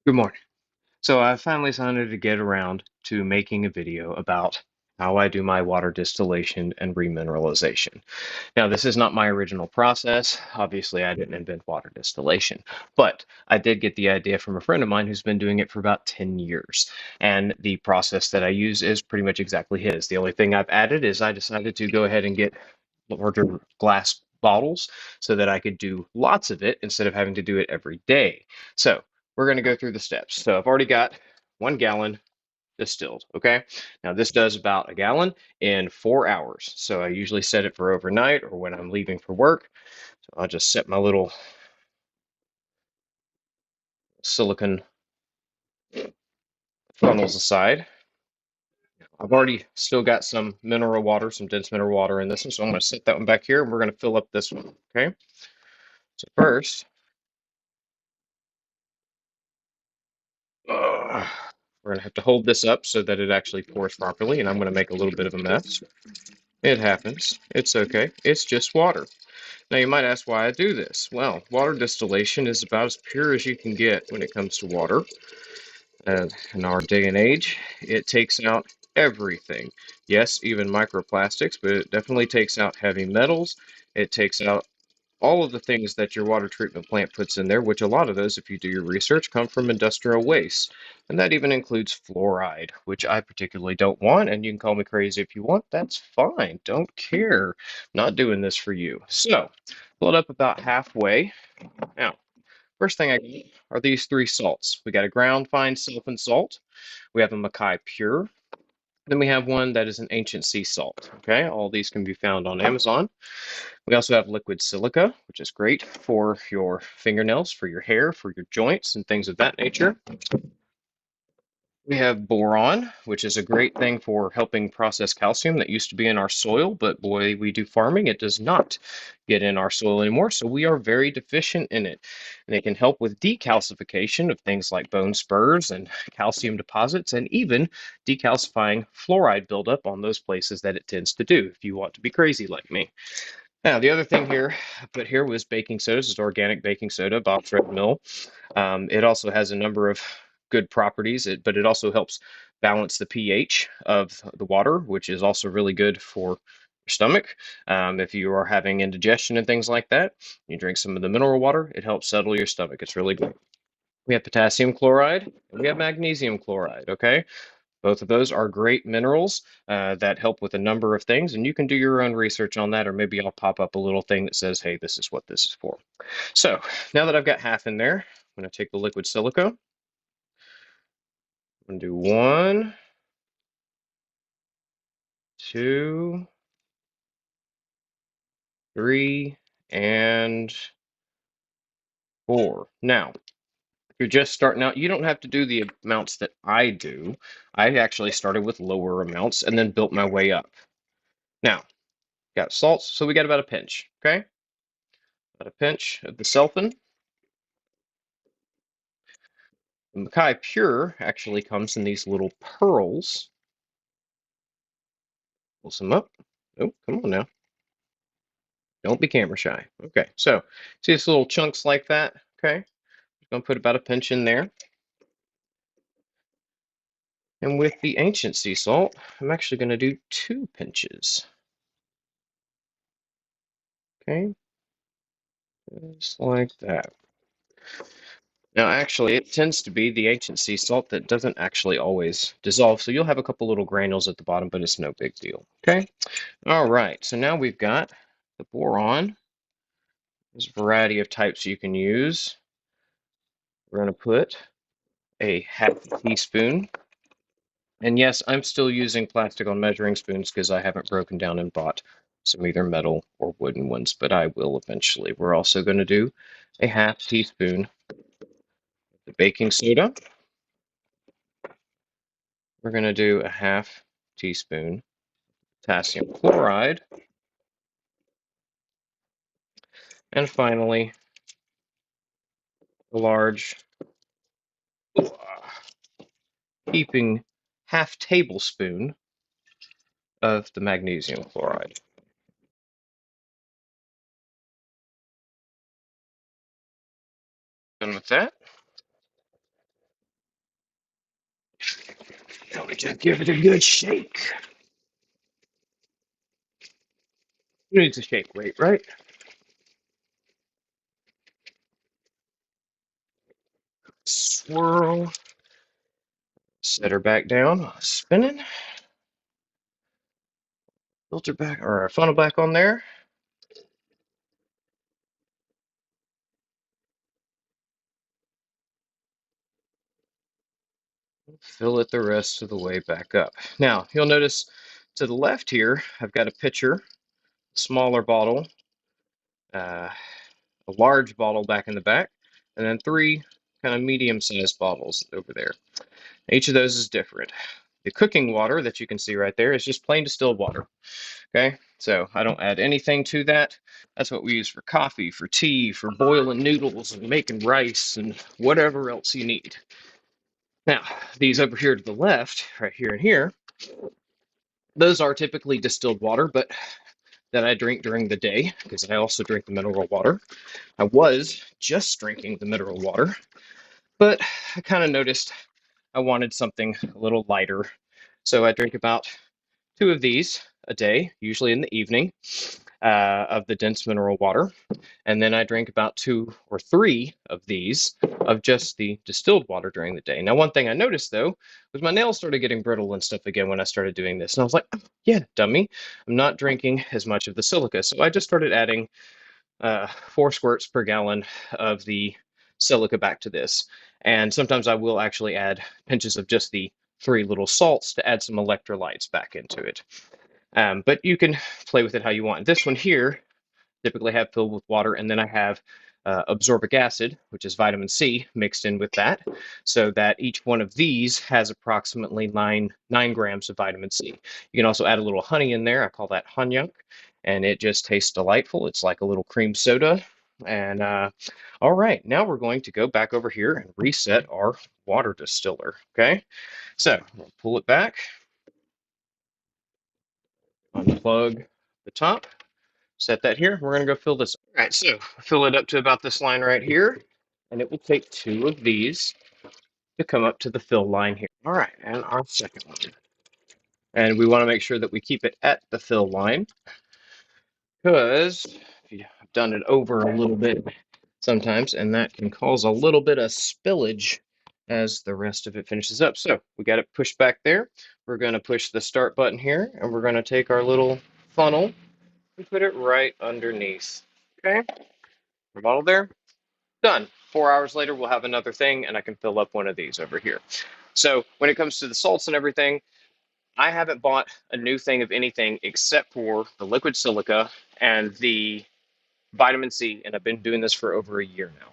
Good morning. So I finally decided to get around to making a video about how I do my water distillation and remineralization. Now, this is not my original process. Obviously, I didn't invent water distillation, but I did get the idea from a friend of mine who's been doing it for about 10 years. And the process that I use is pretty much exactly his. The only thing I've added is I decided to go ahead and get larger glass bottles so that I could do lots of it instead of having to do it every day. So we're going to go through the steps. So I've already got 1 gallon distilled. Okay. Now this does about a gallon in 4 hours. So I usually set it for overnight or when I'm leaving for work. So I'll just set my little silicone funnels aside. I've already still got some mineral water, some dense mineral water in this one. So I'm going to set that one back here and we're going to fill up this one. Okay. So first, uh, we're going to have to hold this up so that it actually pours properly, and I'm going to make a little bit of a mess. It happens. It's okay. It's just water. Now, you might ask why I do this. Well, water distillation is about as pure as you can get when it comes to water. In our day and age, it takes out everything. Yes, even microplastics, but it definitely takes out heavy metals. It takes out all of the things that your water treatment plant puts in there, which a lot of those, if you do your research, come from industrial waste. And that even includes fluoride, which I particularly don't want. And you can call me crazy if you want. That's fine. Don't care. Not doing this for you. So, fill it up about halfway. Now, first thing I get are these three salts. We got a ground fine silicon salt. We have a Mackay Pure. Then we have one that is an ancient sea salt. Okay, all these can be found on Amazon. We also have liquid silica, which is great for your fingernails, for your hair, for your joints, and things of that nature. We have boron, which is a great thing for helping process calcium that used to be in our soil, but boy, we do farming, it does not get in our soil anymore, so we are very deficient in it. And it can help with decalcification of things like bone spurs and calcium deposits, and even decalcifying fluoride buildup on those places that it tends to do, if you want to be crazy like me. Now, the other thing here I put here was baking soda. This is organic baking soda, Bob's Red Mill. It also has a number of good properties, but it also helps balance the pH of the water, which is also really good for your stomach. If you are having indigestion and things like that, you drink some of the mineral water, it helps settle your stomach. It's really good. We have potassium chloride and we have magnesium chloride. Okay. Both of those are great minerals that help with a number of things, and you can do your own research on that, or maybe I'll pop up a little thing that says, hey, this is what this is for. So now that I've got half in there, I'm going to take the liquid silica. I'm going to do 1, 2, 3, and 4. Now, if you're just starting out, you don't have to do the amounts that I do. I actually started with lower amounts and then built my way up. Now, got salts, so we got about a pinch, okay? About a pinch of the sulfin. The Mackay Pure actually comes in these little pearls. Pull some up. Oh, come on now. Don't be camera shy. Okay, so see these little chunks like that? Okay, I'm going to put about a pinch in there. And with the ancient sea salt, I'm actually going to do 2 pinches. Okay, just like that. Now, actually, it tends to be the ancient sea salt that doesn't actually always dissolve, so you'll have a couple little granules at the bottom, but it's no big deal. Okay, all right, so now we've got the boron. There's a variety of types you can use. We're going to put a half teaspoon. And yes, I'm still using plastic on measuring spoons because I haven't broken down and bought some either metal or wooden ones, but I will eventually. We're also going to do a half teaspoon of baking soda. We're going to do a half teaspoon potassium chloride. And finally, a large heaping half tablespoon of the magnesium chloride. Done with that. Now we just give it a good shake. Who needs a shake weight, right? Swirl. Set her back down. Spinning. Filter back, or funnel back on there. Fill it the rest of the way back up. Now, you'll notice to the left here, I've got a pitcher, smaller bottle, a large bottle back in the back, and then three kind of medium-sized bottles over there. Each of those is different. The cooking water that you can see right there is just plain distilled water. Okay, so I don't add anything to that. That's what we use for coffee, for tea, for boiling noodles and making rice and whatever else you need. Now, these over here to the left, right here and here, those are typically distilled water, but that I drink during the day because I also drink the mineral water. I was just drinking the mineral water, but I kind of noticed I wanted something a little lighter. So I drink about two of these a day, usually in the evening, of the dense mineral water. And then I drink about two or three of these of just the distilled water during the day. Now, one thing I noticed though was my nails started getting brittle and stuff again when I started doing this. And I was like, oh, yeah, dummy, I'm not drinking as much of the silica. So I just started adding 4 squirts per gallon of the silica back to this. And sometimes I will actually add pinches of just the 3 little salts to add some electrolytes back into it. But you can play with it how you want. This one here typically have filled with water, and then I have absorbic acid, which is vitamin C, mixed in with that, so that each one of these has approximately 9 grams of vitamin C. You can also add a little honey in there. I call that hanyuk, and it just tastes delightful. It's like a little cream soda. And all right, now we're going to go back over here and reset our water distiller. Okay, so we'll pull it back, unplug the top, set that here. We're going to go fill this. All right, so fill it up to about this line right here, and it will take 2 of these to come up to the fill line here. All right, and our second one. And we want to make sure that we keep it at the fill line, because if you have done it over a little bit sometimes, and that can cause a little bit of spillage as the rest of it finishes up. So we got it pushed back there. We're going to push the start button here, and we're going to take our little funnel and put it right underneath. Okay, the bottle there. Done. 4 hours later, we'll have another thing, and I can fill up one of these over here. So when it comes to the salts and everything, I haven't bought a new thing of anything except for the liquid silica and the vitamin C, and I've been doing this for over a year now.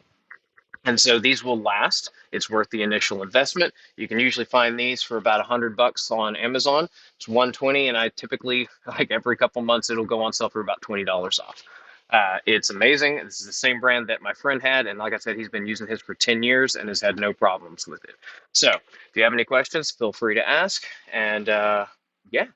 And so these will last. It's worth the initial investment. You can usually find these for about $100 on Amazon. It's 120, and I typically, like every couple months, it'll go on sale for about $20 off. It's amazing. This is the same brand that my friend had, and like I said, he's been using his for 10 years and has had no problems with it. So if you have any questions, feel free to ask. And yeah,